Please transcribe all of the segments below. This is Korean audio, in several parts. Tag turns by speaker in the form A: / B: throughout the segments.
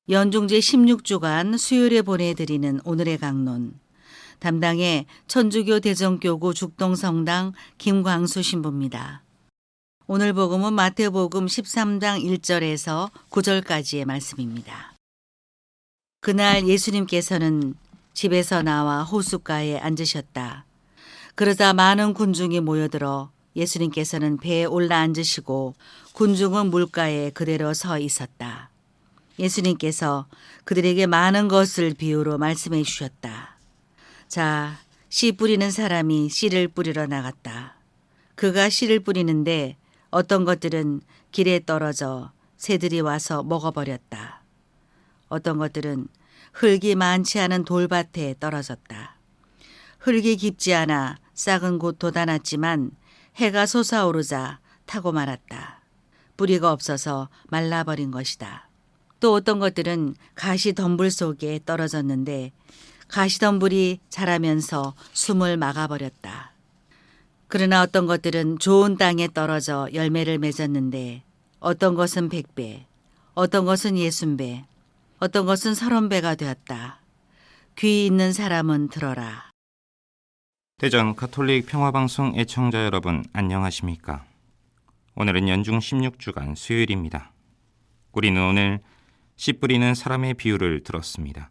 A: 연중제 16주간 수요일에 보내드리는 오늘의 강론. 담당의 천주교 대정교구 죽동성당 김광수 신부입니다. 오늘 복음은 마태복음 13장 1절에서 9절까지의 말씀입니다. 그날 예수님께서는 집에서 나와 호숫가에 앉으셨다. 그러자 많은 군중이 모여들어 예수님께서는 배에 올라 앉으시고 군중은 물가에 그대로 서 있었다. 예수님께서 그들에게 많은 것을 비유로 말씀해 주셨다. 자, 씨 뿌리는 사람이 씨를 뿌리러 나갔다. 그가 씨를 뿌리는데 어떤 것들은 길에 떨어져 새들이 와서 먹어버렸다. 어떤 것들은 흙이 많지 않은 돌밭에 떨어졌다. 흙이 깊지 않아 싹은 곧 돋아났지만 해가 솟아오르자 타고 말았다. 뿌리가 없어서 말라버린 것이다. 또 어떤 것들은 가시덤불 속에 떨어졌는데 가시덤불이 자라면서 숨을 막아버렸다. 그러나 어떤 것들은 좋은 땅에 떨어져 열매를 맺었는데 어떤 것은 100배, 어떤 것은 60배, 어떤 것은 30배가 되었다. 귀 있는 사람은 들어라.
B: 대전 가톨릭 평화방송 애청자 여러분 안녕하십니까? 오늘은 연중 16주간 수요일입니다. 우리는 오늘 씨 뿌리는 사람의 비유를 들었습니다.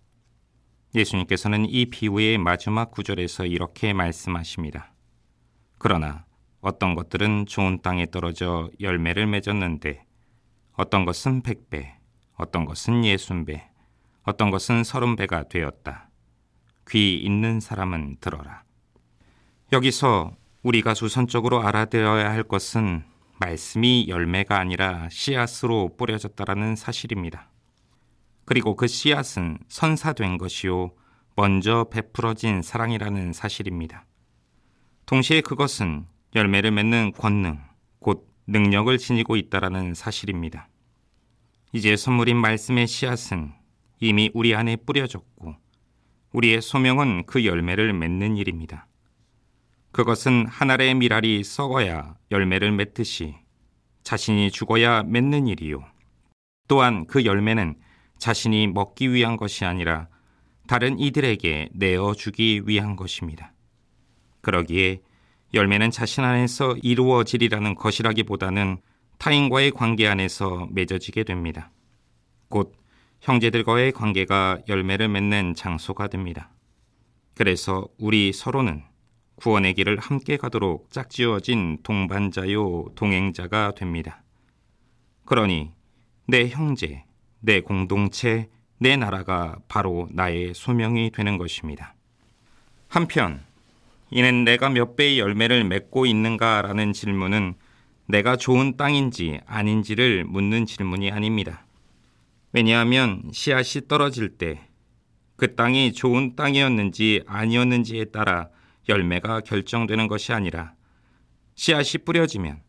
B: 예수님께서는 이 비유의 마지막 구절에서 이렇게 말씀하십니다. 그러나 어떤 것들은 좋은 땅에 떨어져 열매를 맺었는데 어떤 것은 100배, 어떤 것은 60배, 어떤 것은 30배가 되었다. 귀 있는 사람은 들어라. 여기서 우리가 우선적으로 알아들어야 할 것은 말씀이 열매가 아니라 씨앗으로 뿌려졌다라는 사실입니다. 그리고 그 씨앗은 선사된 것이요 먼저 베풀어진 사랑이라는 사실입니다. 동시에 그것은 열매를 맺는 권능, 곧 능력을 지니고 있다라는 사실입니다. 이제 선물인 말씀의 씨앗은 이미 우리 안에 뿌려졌고 우리의 소명은 그 열매를 맺는 일입니다. 그것은 한 알의 밀알이 썩어야 열매를 맺듯이 자신이 죽어야 맺는 일이요. 또한 그 열매는 자신이 먹기 위한 것이 아니라 다른 이들에게 내어주기 위한 것입니다. 그러기에 열매는 자신 안에서 이루어지리라는 것이라기보다는 타인과의 관계 안에서 맺어지게 됩니다. 곧 형제들과의 관계가 열매를 맺는 장소가 됩니다. 그래서 우리 서로는 구원의 길을 함께 가도록 짝지어진 동반자요 동행자가 됩니다. 그러니 내 형제, 내 공동체, 내 나라가 바로 나의 소명이 되는 것입니다. 한편 이는 내가 몇 배의 열매를 맺고 있는가라는 질문은 내가 좋은 땅인지 아닌지를 묻는 질문이 아닙니다. 왜냐하면 씨앗이 떨어질 때 그 땅이 좋은 땅이었는지 아니었는지에 따라 열매가 결정되는 것이 아니라 씨앗이 뿌려지면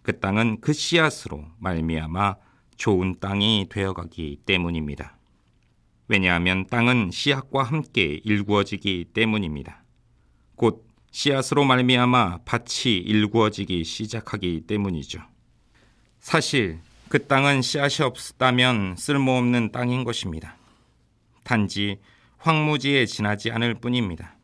B: 그 땅은 그 씨앗으로 말미암아 좋은 땅이 되어가기 때문입니다. 왜냐하면 땅은 씨앗과 함께 일구어지기 때문입니다. 곧 씨앗으로 말미암아 밭이 일구어지기 시작하기 때문이죠. 사실 그 땅은 씨앗이 없다면 쓸모없는 땅인 것입니다. 단지 황무지에 지나지 않을 뿐입니다.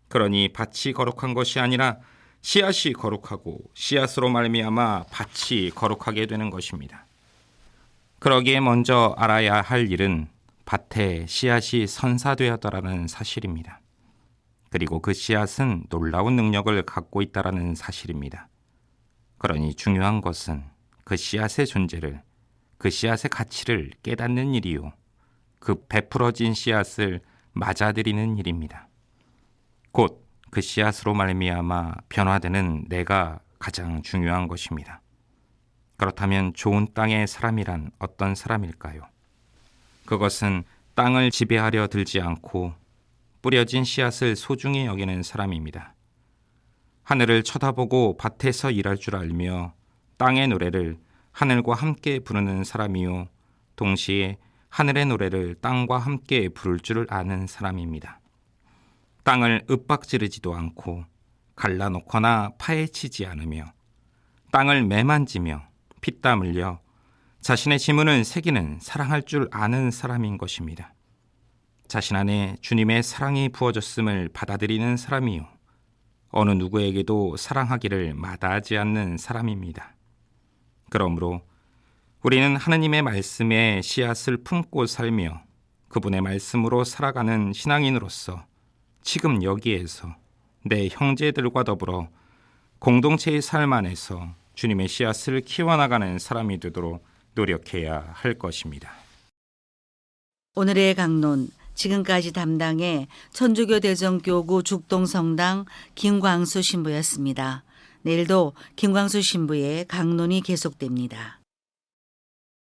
B: 그러니 밭이 거룩한 것이 아니라 씨앗이 거룩하고 씨앗으로 말미암아 밭이 거룩하게 되는 것입니다. 그러기에 먼저 알아야 할 일은 밭에 씨앗이 선사되었다라는 사실입니다. 그리고 그 씨앗은 놀라운 능력을 갖고 있다라는 사실입니다. 그러니 중요한 것은 그 씨앗의 존재를, 그 씨앗의 가치를 깨닫는 일이요, 그 베풀어진 씨앗을 맞아들이는 일입니다. 곧 그 씨앗으로 말미암아 변화되는 내가 가장 중요한 것입니다. 그렇다면 좋은 땅의 사람이란 어떤 사람일까요? 그것은 땅을 지배하려 들지 않고 뿌려진 씨앗을 소중히 여기는 사람입니다. 하늘을 쳐다보고 밭에서 일할 줄 알며 땅의 노래를 하늘과 함께 부르는 사람이요 동시에 하늘의 노래를 땅과 함께 부를 줄 아는 사람입니다. 땅을 윽박지르지도 않고 갈라놓거나 파헤치지 않으며 땅을 매만지며 피땀 흘려 자신의 지문을 새기는 사랑할 줄 아는 사람인 것입니다. 자신 안에 주님의 사랑이 부어졌음을 받아들이는 사람이요, 어느 누구에게도 사랑하기를 마다하지 않는 사람입니다. 그러므로 우리는 하느님의 말씀에 씨앗을 품고 살며 그분의 말씀으로 살아가는 신앙인으로서 지금 여기에서 내 형제들과 더불어 공동체의 삶 안에서 주님의 씨앗을 키워나가는 사람이 되도록 노력해야 할 것입니다.
A: 오늘의 강론, 지금까지 담당의 천주교 대전교구 죽동성당 김광수 신부였습니다. 내일도 김광수 신부의 강론이 계속됩니다.